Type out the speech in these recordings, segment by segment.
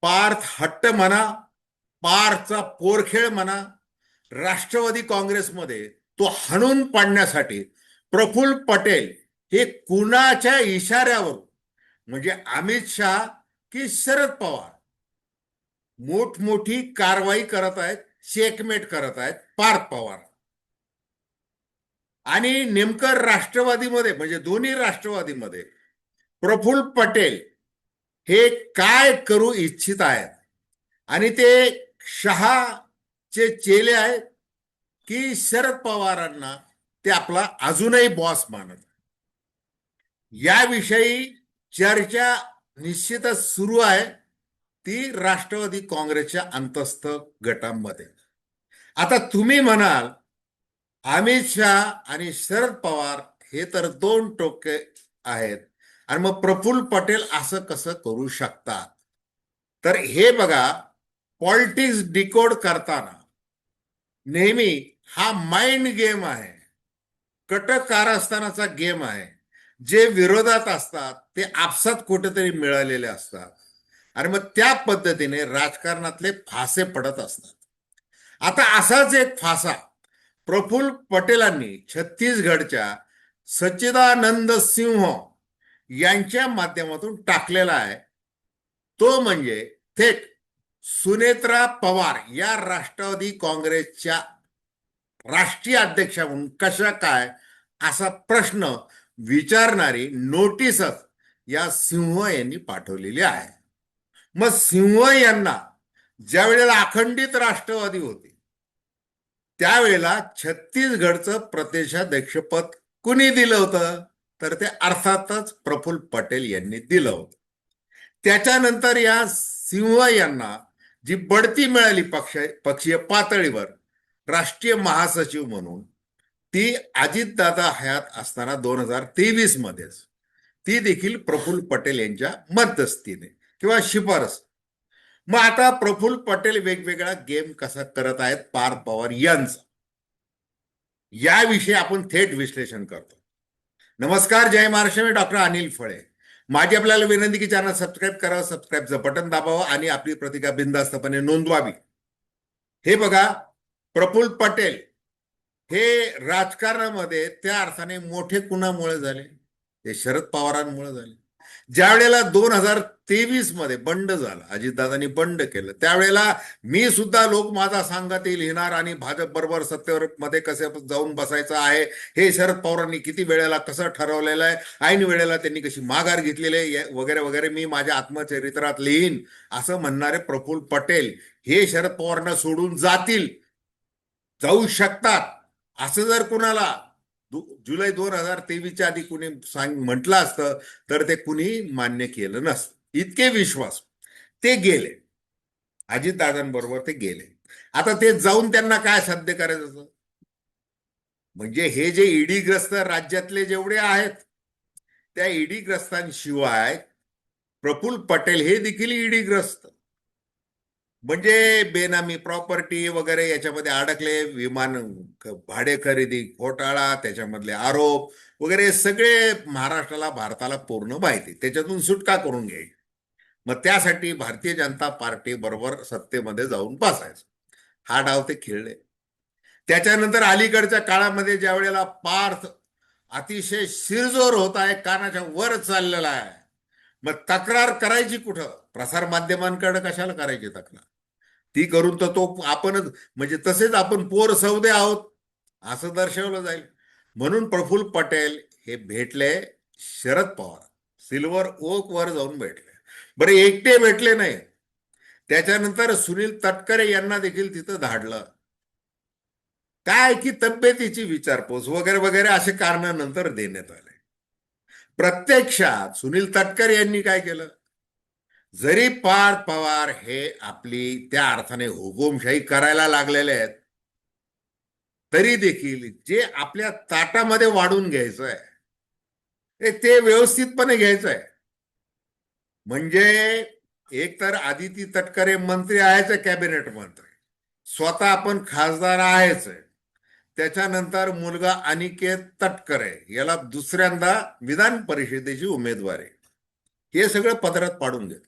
पार्थ हट्ट म्हणा, पारचा पोरखेळ म्हणा, राष्ट्रवादी काँग्रेसमध्ये तो हाणून पाडण्यासाठी प्रफुल्ल पटेल हे कुणाच्या इशाऱ्यावर, म्हणजे अमित शहा की शरद पवार, मोठमोठी कारवाई करत आहेत, चेकमेट करत आहेत पार्थ पवार. आणि नेमकं राष्ट्रवादीमध्ये, म्हणजे दोन्ही राष्ट्रवादीमध्ये प्रफुल्ल पटेल हे काय करू इच्छित आहेत, आणि ते शहाचे चेले आहेत की शरद पवारांना ते आपला अजूनही बॉस मानत, याविषयी चर्चा निश्चितच सुरू आहे, ती राष्ट्रवादी काँग्रेसच्या अंतस्थ गटांमध्ये. आता तुम्ही म्हणाल अमित शहा आणि शरद पवार हे तर दोन टोके आहेत, आणि मग प्रफुल्ल पटेल असं कसं करू शकतात? तर हे बघा, पॉलिटिक्स डिकोड करताना नेहमी हा माइंड गेम आहे, कटक कारस्थानाचा गेम आहे. जे विरोधात असतात ते आपसात कुठेतरी मिळालेले असतात, आणि मग त्या पद्धतीने राजकारणातले फासे पडत असतात. आता असाच एक फासा प्रफुल्ल पटेलांनी छत्तीसगडच्या सच्चिदानंद सिंह यांच्या माध्यमातून टाकलेला आहे. तो म्हणजे थेट सुनेत्रा पवार या राष्ट्रवादी काँग्रेसच्या राष्ट्रीय अध्यक्षा म्हणून कशा काय असा प्रश्न विचारणारी नोटीसच या सिंह यांनी पाठवलेली आहे. मग सिंह यांना ज्या वेळेला अखंडित राष्ट्रवादी होते त्यावेळेला छत्तीसगडचं प्रदेशाध्यक्षपद कुणी दिलं होतं? तर ते अर्थातच प्रफुल्ल पटेल यांनी दिलं होतं. त्याच्यानंतर या सिंह यांना जी बढती मिळाली पक्षीय पातळीवर राष्ट्रीय महासचिव म्हणून, ती अजितदादा हयात असताना 2023 मध्येच, ती देखील प्रफुल्ल पटेल यांच्या मध्यस्थीने किंवा शिफारस. मग आता प्रफुल्ल पटेल वेगवेगळा गेम कसा करत आहेत पार्थ पवार यांचा, याविषयी आपण थेट विश्लेषण करतो. नमस्कार, जय महाराष्ट्र. मी डॉक्टर अनिल फळे. माझी आपल्याला विनंती की चॅनल सबस्क्राईब करावं, सबस्क्राईबचं बटन दाबावं आणि आपली प्रतिक्रिया बिनधास्तपणे नोंदवावी. हे बघा, प्रफुल्ल पटेल हे राजकारणामध्ये त्या अर्थाने मोठे कुणामुळे झाले? ते शरद पवारांमुळे झाले. ज्या वेळेला 2023 मध्ये बंड झाला, अजितदादांनी बंड केलं, त्यावेळेला मी सुद्धा लोक माझा सांगतील लिहिणार आणि भाजप बरोबर सत्तेवर मध्ये कसे जाऊन बसायचं आहे हे शरद पवारांनी किती वेळेला कसं ठरवलेलं आहे, ऐन वेळेला त्यांनी कशी माघार घेतलेली आहे वगैरे वगैरे मी माझ्या आत्मचरित्रात लिहीन असं म्हणणारे प्रफुल्ल पटेल हे शरद पवारांना सोडून जाऊ शकतात असं जर कुणाला जुलै 2023च्या आधी कुणी म्हटलं असतं तर ते कुणी मान्य केलं नसतं. इतके विश्वास ते गेले, अजितदादांबरोबर ते गेले. आता ते जाऊन त्यांना काय साध्य करायचं? म्हणजे हे जे ईडीग्रस्त राज्यातले जेवढे आहेत त्या ईडीग्रस्तांशिवाय प्रफुल्ल पटेल हे देखील ईडीग्रस्त, म्हणजे बेनामी प्रॉपर्टी वगैरे याच्यामध्ये अडकले, विमान भाडे खरेदी घोटाळा, त्याच्यामधले आरोप वगैरे सगळे महाराष्ट्राला भारताला पूर्ण माहिती, त्याच्यातून सुटका करून घ्यायची. मग त्यासाठी भारतीय जनता पार्टी बरोबर सत्तेमध्ये जाऊन बसायचं, हा डाव ते खेळले. त्याच्यानंतर अलीकडच्या काळामध्ये ज्या वेळेला पार्थ अतिशय शिरजोर होत आहे, कानाच्या वर चाललेला आहे, मग तक्रार करायची कुठं? प्रसार माध्यमांकडे कशाला करायची तक्रार? ती करून तर तो आपणच, म्हणजे तसेच आपण पोर सौदे आहोत असं दर्शवलं जाईल. म्हणून प्रफुल्ल पटेल हे भेटले शरद पवार, सिल्वर ओक वर जाऊन भेटले. बरं, एकटे भेटले नाही, त्याच्यानंतर सुनील तटकरे यांना देखील तिथं धाडलं. काय की तब्येतीची विचारपूस वगैरे वगैरे असे कारण नंतर देण्यात आले. प्रत्यक्षात सुनील तटकरे यांनी काय केलं? जरी पार्थ पवार हे आपली त्या अर्थाने हुकुमशाही करायला लागलेले आहेत, तरी देखील जे आपल्या ताटामध्ये वाढून घ्यायचं आहे ते व्यवस्थितपणे घ्यायचं आहे. म्हणजे एक तर आदिती तटकरे मंत्री आहेच, कॅबिनेट मंत्री, स्वतः आपण खासदार आहेच, त्याच्यानंतर मुलगा अनिकेत तटकरे याला दुसऱ्यांदा विधान परिषदेची उमेदवारी, हे सगळं पदरात पाडून घेत.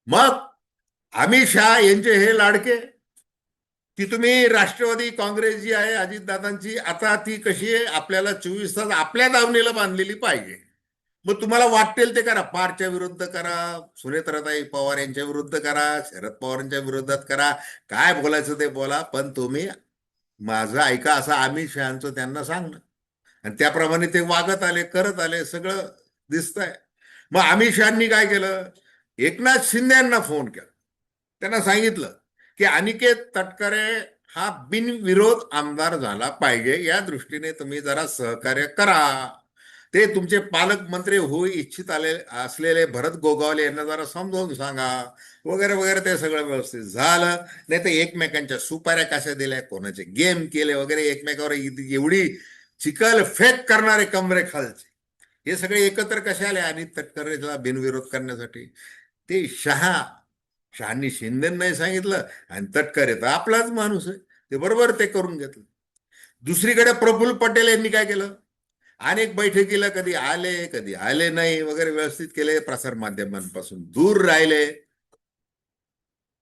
मग अमित शहा यांचे हे लाडके, की तुम्ही राष्ट्रवादी काँग्रेस जी आहे अजितदादांची, आता ती कशी आहे, आपल्याला 24 तास आपल्या दावणीला बांधलेली पाहिजे. मग तुम्हाला वाटेल ते करा, पारच्या विरुद्ध करा, सुनेत्राताई पवार यांच्या विरुद्ध करा, शरद पवारांच्या विरोधात करा, काय बोलायचं ते बोला, पण तुम्ही माझं ऐका, असं अमित शहाचं त्यांना सांगणं. आणि त्याप्रमाणे ते वागत आले, करत आले, सगळं दिसतंय. मग अमित शहानी काय केलं, एकनाथ शिंदे यांना फोन केला, त्यांना सांगितलं की अनिकेत तटकरे हा बिनविरोध आमदार झाला पाहिजे, या दृष्टीने तुम्ही जरा सहकार्य करा. ते तुमचे पालकमंत्री होऊ इच्छित असलेले भरत गोगावले यांना जरा समजावून सांगा, वगैरे वगैरे. ते सगळं व्यवस्थित झालं. नाही तर एकमेकांच्या सुपाऱ्या कशा दिल्या, कोणाचे गेम केले वगैरे, एकमेकावर एवढी चिखल फेक करणारे कमरे खालचे हे सगळे एकत्र कशा आले, आणि तटकरेला बिनविरोध करण्यासाठी. ते शहांनी शिंदेंनाही सांगितलं, आणि तटकरे तर आपलाच माणूस आहे, ते बरोबर ते करून घेतलं. दुसरीकडे प्रफुल्ल पटेल यांनी काय केलं, अनेक बैठकीला कधी आले नाही वगैरे, व्यवस्थित केले, प्रसार माध्यमांपासून दूर राहिले.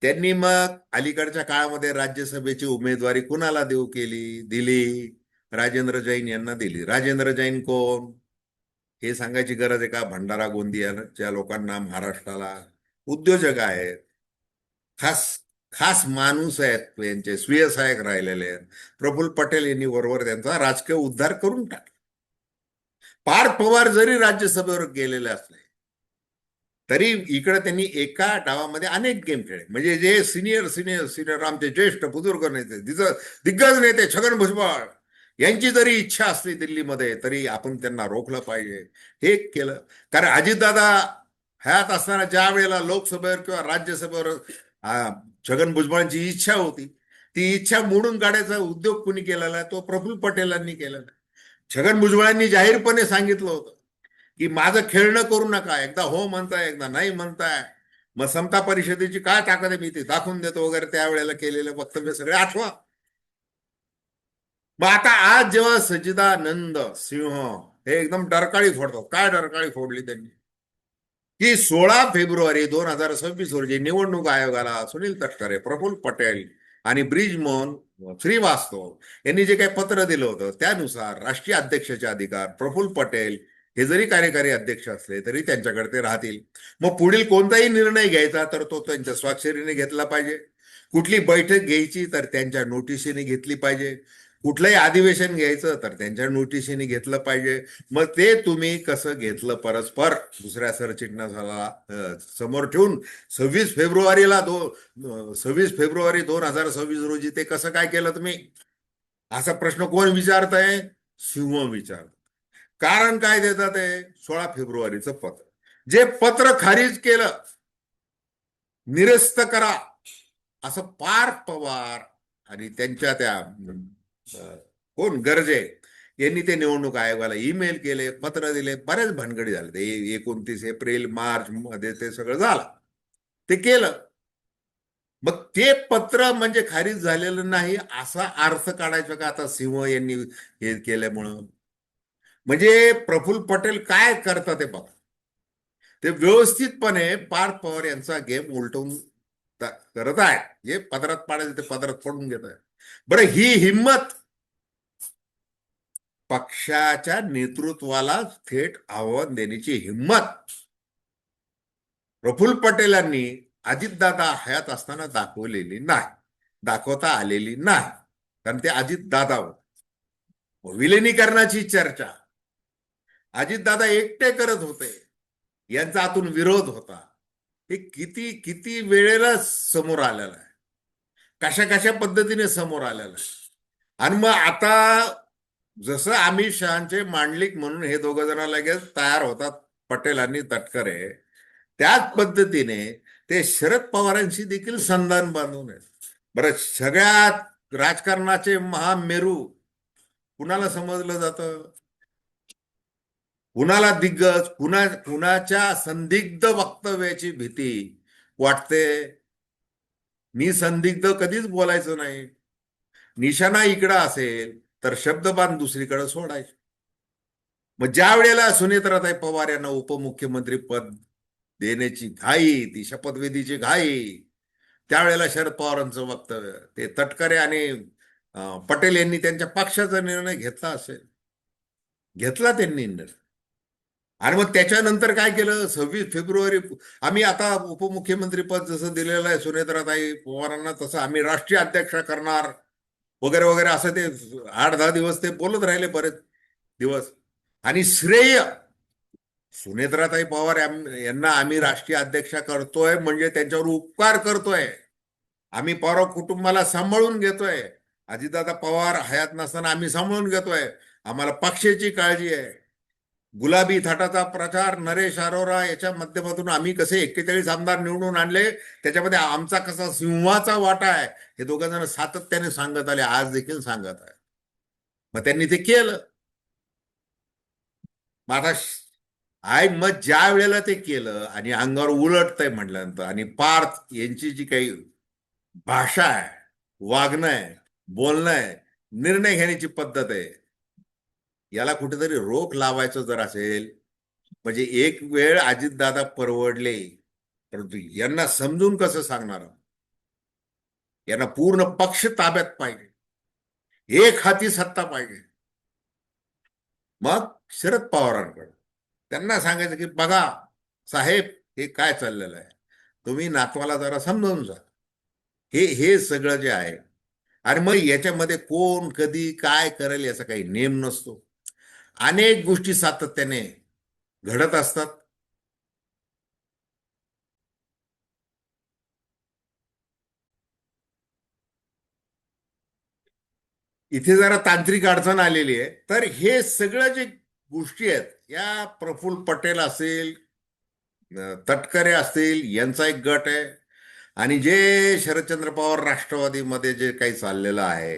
त्यांनी मग अलीकडच्या काळामध्ये राज्यसभेची उमेदवारी कुणाला दिली, राजेंद्र जैन यांना दिली. राजेंद्र जैन कोण हे सांगायची गरज आहे का, भंडारा गोंदियाच्या लोकांना, महाराष्ट्राला उद्योजक आहेत, खास खास माणूस आहेत, यांचे स्वीय सहाय्यक राहिलेले आहेत. प्रफुल्ल पटेल यांनी बरोबर त्यांचा राजकीय उद्धार करून टाकला. पार्थ पवार जरी राज्यसभेवर गेलेले असले तरी इकडे त्यांनी एका डावामध्ये अनेक गेम खेळले. म्हणजे जे सिनियर सिनियर सिनियर आमचे ज्येष्ठ बुजुर्ग नेते, दिग्गज नेते छगन भुजबळ यांची जरी इच्छा असली दिल्लीमध्ये, तरी आपण त्यांना रोखलं पाहिजे, हे केलं. कारण अजितदादा हयात असताना ज्या वेळेला लोकसभेवर किंवा राज्यसभेवर छगन भुजबळांची इच्छा होती, ती इच्छा मोडून काढायचा उद्योग कुणी केलेला आहे, तो प्रफुल्ल पटेलांनी केलेला आहे. छगन भुजबळांनी जाहीरपणे सांगितलं होतं की माझं खेळणं करू नका, एकदा हो म्हणताय, एकदा नाही म्हणताय, मग समता परिषदेची काय ताकद आहे मी ते दाखवून देतो वगैरे, त्यावेळेला केलेले वक्तव्य सगळे आठवा. मग आता आज जेव्हा सच्चिदानंद सिंह हे एकदम डरकाळी फोडतो, काय डरकाळी फोडली त्यांनी, की 16 फेब्रुवारी 2026 रोजी निवडणूक आयोगाला सुनील तटकरे, प्रफुल्ल पटेल आणि ब्रिजमोहन श्रीवास्तव यांनी जे काही पत्र दिलं होतं, त्यानुसार राष्ट्रीय अध्यक्षाचे अधिकार प्रफुल्ल पटेल हे जरी कार्यकारी अध्यक्ष असले तरी त्यांच्याकडे ते राहतील. मग पुढील कोणताही निर्णय घ्यायचा तर तो त्यांच्या स्वाक्षरीने घेतला पाहिजे. कुठली बैठक घ्यायची तर त्यांच्या नोटिशीने घेतली पाहिजे. कुठलंही अधिवेशन घ्यायचं तर त्यांच्या नोटिशीने घेतलं पाहिजे. मग ते तुम्ही कसं घेतलं परस्पर दुसऱ्या सरचिटणीसाला समोर ठेवून 26 फेब्रुवारी 2026 रोजी ते कसं काय केलं तुम्ही, असा प्रश्न कोण विचारतंय, सिंह विचारत. कारण काय देतात ते 16 फेब्रुवारीचं पत्र, जे पत्र खारिज केलं, निरस्त करा, असं पार्थ पवार आणि त्यांच्या त्या कोण गरजे यांनी ते निवडणूक आयोगाला ईमेल केले, पत्र दिले, बऱ्याच भानगडी झाले. ते 29 एप्रिल-मार्च मध्ये ते सगळं झालं, ते केलं. मग ते पत्र म्हणजे खारिज झालेलं नाही असा अर्थ काढायचा का आता सिंह यांनी हे केल्यामुळं. म्हणजे प्रफुल्ल पटेल काय करतात ते बघा, ते व्यवस्थितपणे पार्थ पवार यांचा गेम उलटवून करत आहे. जे पदरात पाडायचं ते पदरात पडून घेत आहे. बरं, ही हिंमत पक्षाच्या नेतृत्वाला थेट आव्हान देण्याची हिंमत प्रफुल्ल पटेलांनी अजितदादा हयात असताना दाखवलेली नाही, दाखवता आलेली नाही. कारण ते अजितदादा विलिनीकरणाची चर्चा अजितदादा एकटे करत होते, यांचा आतून विरोध होता. हे किती किती वेळेला समोर आलेला आहे, कशा कशा पद्धतीने समोर आलेला आहे. आणि मग आता जसं अमित शहाचे मांडलिक म्हणून हे दोघं जण लगेच तयार होतात, पटेल आणि तटकरे, त्याच पद्धतीने ते शरद पवारांशी देखील संधान बांधून आहेत. बरं, सगळ्यात राजकारणाचे महामेरू कुणाला समजलं जातं, कुणाला दिग्गज, कुणाच्या संदिग्ध वक्तव्याची भीती वाटते. मी संदिग्ध कधीच बोलायचं नाही, निशाणा इकडं असेल तर शब्दबाण दुसरीकडे सोडायचे. मग ज्या वेळेला सुनेत्राताई पवार यांना उपमुख्यमंत्री पद देण्याची घाई, ती शपथविधीची घाई, त्यावेळेला शरद पवारांचं वक्तव्य, ते तटकरे आणि पटेल यांनी त्यांच्या पक्षाचा निर्णय घेतला असेल, घेतला त्यांनी निर्णय. आणि मग त्याच्यानंतर काय केलं, 26 फेब्रुवारी, आम्ही आता उपमुख्यमंत्री पद जसं दिलेलं आहे सुनेत्राताई पवारांना, तसं आम्ही राष्ट्रीय अध्यक्ष करणार वगैरे वगैरे, असं ते 8-10 दिवस ते बोलत राहिले, बरेच दिवस. आणि श्रेय सुनेत्राताई पवार यांना आम्ही राष्ट्रीय अध्यक्ष करतोय म्हणजे त्यांच्यावर उपकार करतोय. आम्ही पवार कुटुंबाला सांभाळून घेतोय. अजितदादा पवार हयात नसताना आम्ही सांभाळून घेतोय. आम्हाला पक्षाची काळजी आहे. गुलाबी थाटाचा प्रचार, नरेश अरोरा याच्या माध्यमातून आम्ही कसे 41 आमदार निवडून आणले, त्याच्यामध्ये आमचा कसा सिंहाचा वाटा आहे, हे दोघं जण सातत्याने सांगत आले, आज देखील सांगत आहे. मग त्यांनी ते केलं. मग आता मग ज्या वेळेला ते केलं आणि अंगावर उलटतंय म्हटल्यानंतर, आणि पार्थ यांची जी काही भाषा आहे, वागणं आहे, बोलणं आहे, निर्णय घेण्याची पद्धत आहे, याला कुठेतरी रोख लावायचं जर असेल, म्हणजे एक वेळ अजितदादा परवडले, परंतु यांना समजून कसं सांगणार, यांना पूर्ण पक्ष ताब्यात पाहिजे, एक हाती सत्ता पाहिजे. मग शरद पवारांकडे त्यांना सांगायचं की बघा साहेब, हे काय चाललेलं आहे, तुम्ही नातवाला जरा समजावून जा, हे हे सगळं जे आहे. आणि मग याच्यामध्ये कोण कधी काय करेल याचा काही नेम नसतो. अनेक गोष्टी सातत्याने घडत असतात. इथे जरा तांत्रिक अडचण आलेली आहे. तर हे सगळं जे गोष्टी आहेत, या प्रफुल्ल पटेल असेल, तटकरे असतील, यांचा एक गट आहे, आणि जे शरदचंद्र पवार राष्ट्रवादीमध्ये जे काही चाललेलं आहे,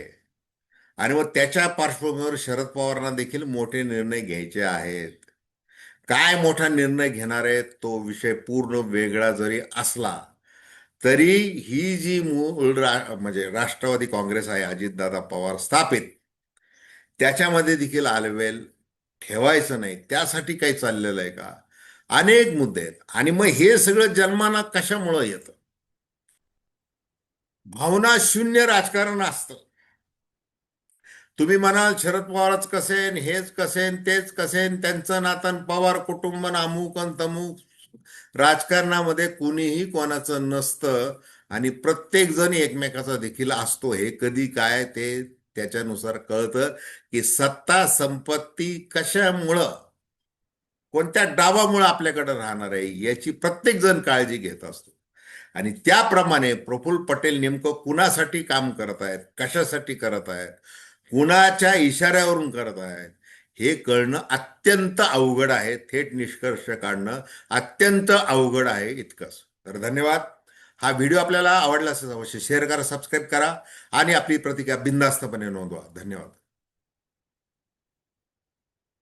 आणि मग त्याच्या पार्श्वभूमीवर शरद पवारांना देखील मोठे निर्णय घ्यायचे आहेत. काय मोठा निर्णय घेणार आहेत तो विषय पूर्ण वेगळा जरी असला, तरी ही जी मूळ म्हणजे राष्ट्रवादी काँग्रेस आहे, अजितदादा पवार स्थापित, त्याच्यामध्ये देखील आलवेल ठेवायचं नाही. त्यासाठी काही चाललेलं आहे का, अनेक मुद्दे आहेत. आणि मग हे सगळं जन्माला कशामुळं येतं, भावना शून्य राजकारण असतं. तुम्ही म्हणाल शरद पवारच कसेन, हेच कसेन, तेच कसेन, त्यांचं नातन पवार कुटुंब अमुक अन तमुक, राजकारणामध्ये कुणीही कोणाचं नसतं, आणि प्रत्येक जण एकमेकाचा देखील असतो. हे कधी काय ते त्याच्यानुसार कळतं की सत्ता संपत्ती कशामुळं, कोणत्या डावामुळे आपल्याकडे राहणार आहे, याची प्रत्येक जण काळजी घेत असतो. आणि त्याप्रमाणे प्रफुल्ल पटेल नेमकं कुणासाठी काम करत आहेत, कशासाठी करत आहेत, कुणाच्या इशाऱ्यावरून करत आहेत, हे कळणं अत्यंत अवघड आहे. थेट निष्कर्ष काढणं अत्यंत अवघड आहे, इतकंच. तर धन्यवाद. हा व्हिडिओ आपल्याला आवडला असेल अवश्य शेअर करा, सबस्क्राईब करा, आणि आपली प्रतिक्रिया बिनधास्तपणे नोंदवा. धन्यवाद.